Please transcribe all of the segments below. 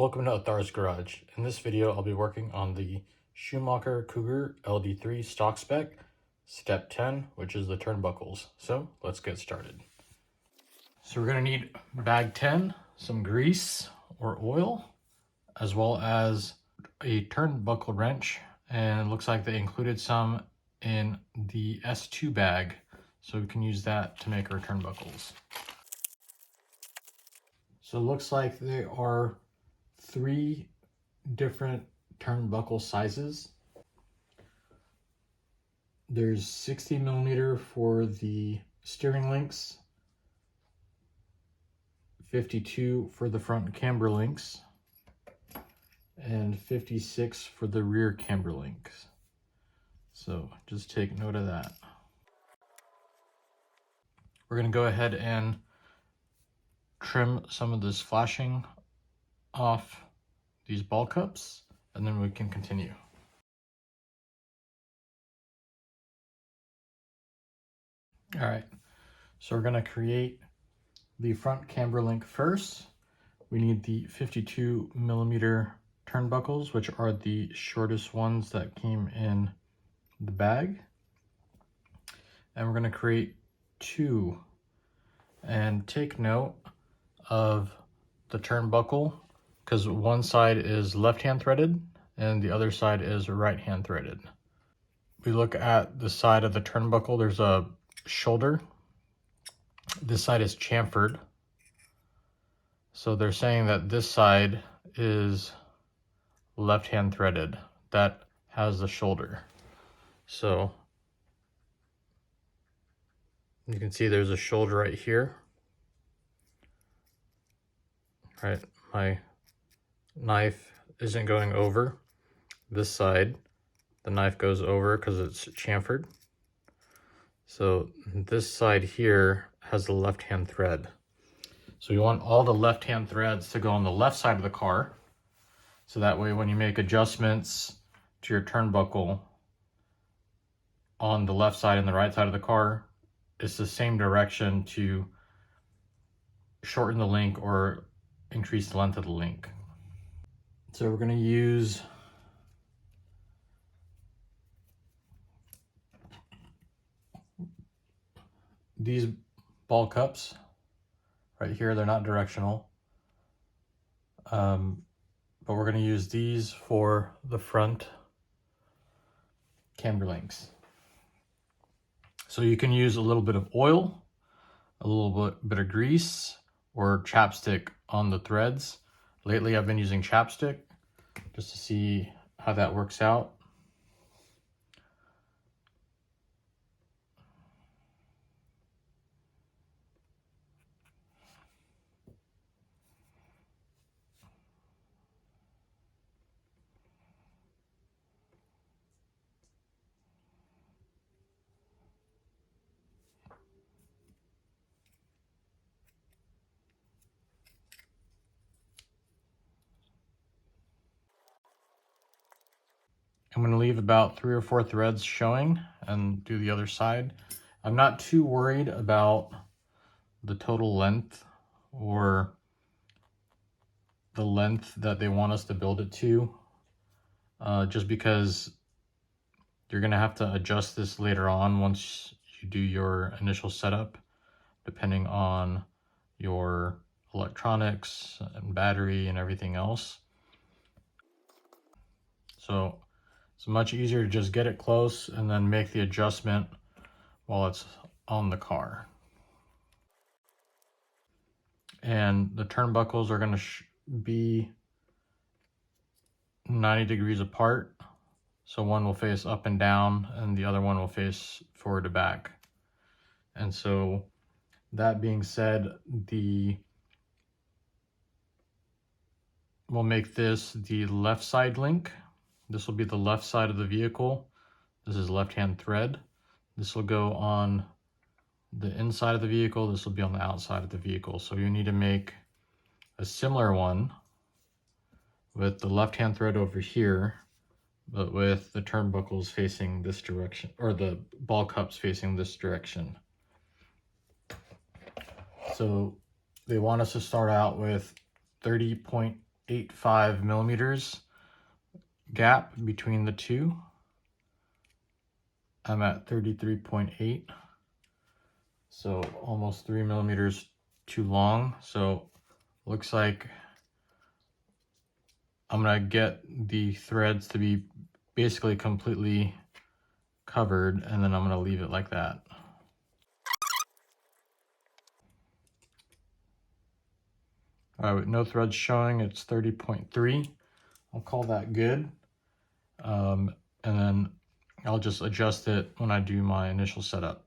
Welcome to Athar's Garage. In this video, I'll be working on the Schumacher LD3 stock spec, step 10, which is the turnbuckles. So let's get started. So we're gonna need bag 10, some grease or oil, as well as a turnbuckle wrench. And it looks like they included some in the S2 bag. So we can use that to make our turnbuckles. So it looks like they are 3 different turnbuckle sizes. There's 60mm for the steering links, 52 for the front camber links, and 56 for the rear camber links. So just take note of that. We're going to go ahead and trim some of this flashing off these ball cups, and then we can continue. All right, so we're going to create the front camber link first. We need the 52mm turnbuckles, which are the shortest ones that came in the bag. And we're going to create 2. And take note of the turnbuckle, because one side is left-hand threaded and the other side is right-hand threaded. We look at the side of the turnbuckle, there's a shoulder. This side is chamfered. So they're saying that this side is left-hand threaded. That has the shoulder. So you can see there's a shoulder right here. Right, my knife isn't going over this side. The knife goes over because it's chamfered. So this side here has the left-hand thread. So you want all the left-hand threads to go on the left side of the car. So that way when you make adjustments to your turnbuckle on the left side and the right side of the car, it's the same direction to shorten the link or increase the length of the link. So we're going to use these ball cups right here. They're not directional, but we're going to use these for the front camber links. So you can use a little bit of oil, a little bit of grease, or chapstick on the threads. Lately I've been using chapstick just to see how that works out. I'm going to leave about 3 or 4 threads showing and do the other side. I'm not too worried about the total length or the length that they want us to build it to, just because you're going to have to adjust this later on once you do your initial setup, depending on your electronics and battery and everything else. So it's much easier to just get it close and then make the adjustment while it's on the car. And the turnbuckles are going to be 90 degrees apart. So one will face up and down and the other one will face forward to back. And so that being said, we'll make this the left side link. This will be the left side of the vehicle. This is left-hand thread. This will go on the inside of the vehicle. This will be on the outside of the vehicle. So you need to make a similar one with the left-hand thread over here, but with the turnbuckles facing this direction, or the ball cups facing this direction. So they want us to start out with 30.8 0.85 millimeters gap between the two. I'm at 33.8, so almost 3 millimeters too long. So looks like I'm gonna get the threads to be basically completely covered, and then I'm gonna leave it like that. All right, with no threads showing, it's 30.3. I'll call that good. And then I'll just adjust it when I do my initial setup.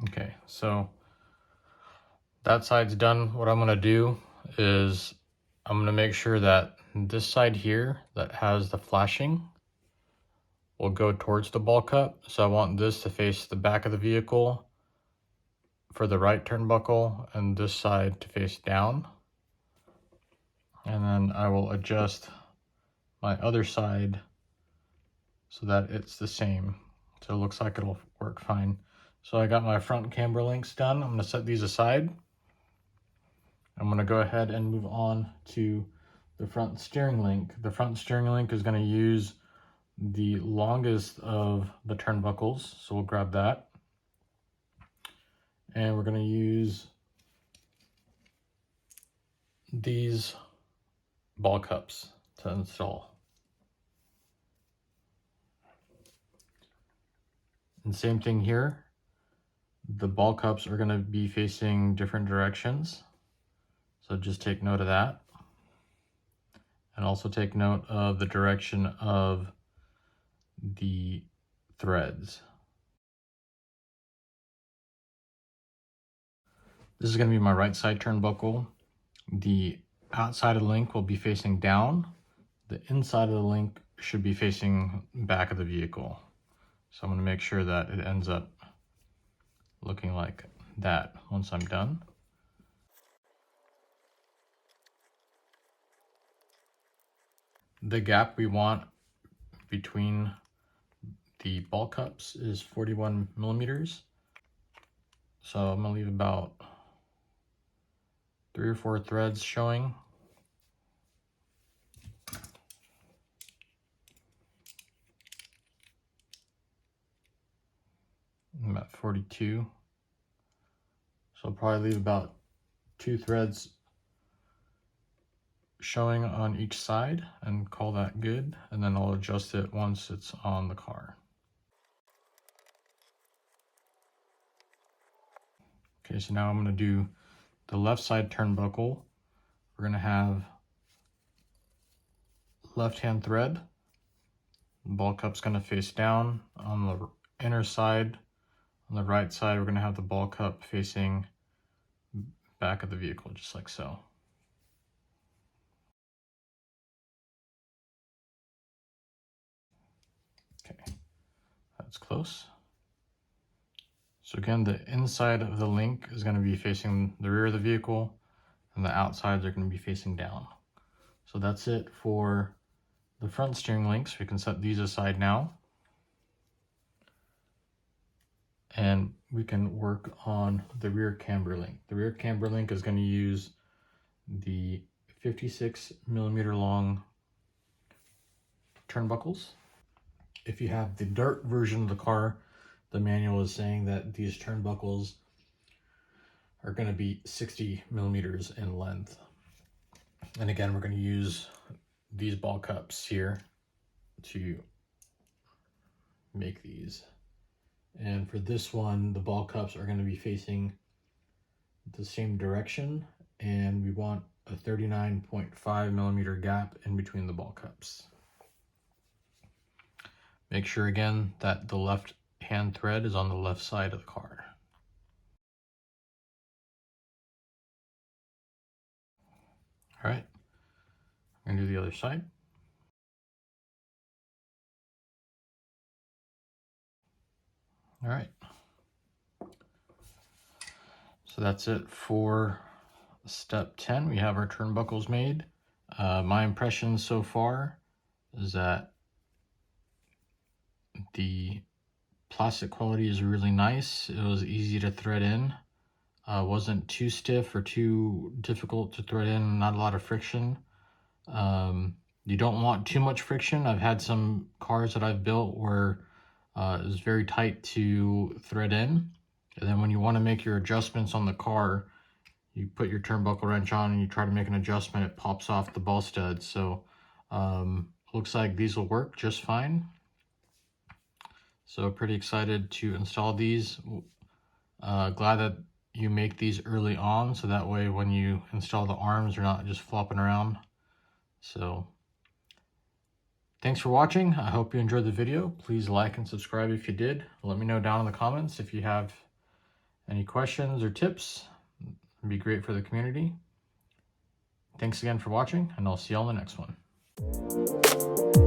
Okay, so that side's done. What I'm gonna do is I'm gonna make sure that this side here that has the flashing will go towards the ball cup. So I want this to face the back of the vehicle for the right turnbuckle and this side to face down. And then I will adjust my other side so that it's the same. So it looks like it'll work fine. So I got my front camber links done. I'm gonna set these aside. I'm gonna go ahead and move on to the front steering link. The front steering link is gonna use the longest of the turnbuckles. So we'll grab that. And we're gonna use these ball cups to install. And same thing here. The ball cups are gonna be facing different directions. So just take note of that. And also take note of the direction of the threads. This is gonna be my right side turnbuckle. The outside of the link will be facing down. The inside of the link should be facing back of the vehicle. So I'm gonna make sure that it ends up looking like that once I'm done. The gap we want between the ball cups is 41 millimeters. So I'm gonna leave about 3 or 4 threads showing. I'm at 42. So I'll probably leave about 2 threads showing on each side and call that good. And then I'll adjust it once it's on the car. Okay, so now I'm gonna do the left side turnbuckle. We're gonna have left-hand thread. The ball cup's gonna face down on the inner side. On the right side, we're gonna have the ball cup facing back of the vehicle, just like so. Okay, that's close. So again, the inside of the link is gonna be facing the rear of the vehicle, and the outsides are gonna be facing down. So that's it for the front steering links. We can set these aside now. And we can work on the rear camber link. The rear camber link is going to use the 56 millimeter long turnbuckles. If you have the dirt version of the car, the manual is saying that these turnbuckles are going to be 60 millimeters in length. And again, we're going to use these ball cups here to make these. And for this one, the ball cups are going to be facing the same direction, and we want a 39.5 millimeter gap in between the ball cups. Make sure again that the left hand thread is on the left side of the car. All right, I'm gonna do the other side. All right, so that's it for step 10. We have our turnbuckles made. My impression so far is that the plastic quality is really nice. It was easy to thread in. wasn't too stiff or too difficult to thread in, not a lot of friction. You don't want too much friction. I've had some cars that I've built where it was very tight to thread in. And then when you want to make your adjustments on the car, you put your turnbuckle wrench on and you try to make an adjustment, it pops off the ball stud. So looks like these will work just fine. So pretty excited to install these. Glad that you make these early on, so that way when you install the arms, they're not just flopping around. So thanks for watching. I hope you enjoyed the video. Please like and subscribe if you did. Let me know down in the comments if you have any questions or tips. It'd be great for the community. Thanks again for watching, and I'll see you all in the next one.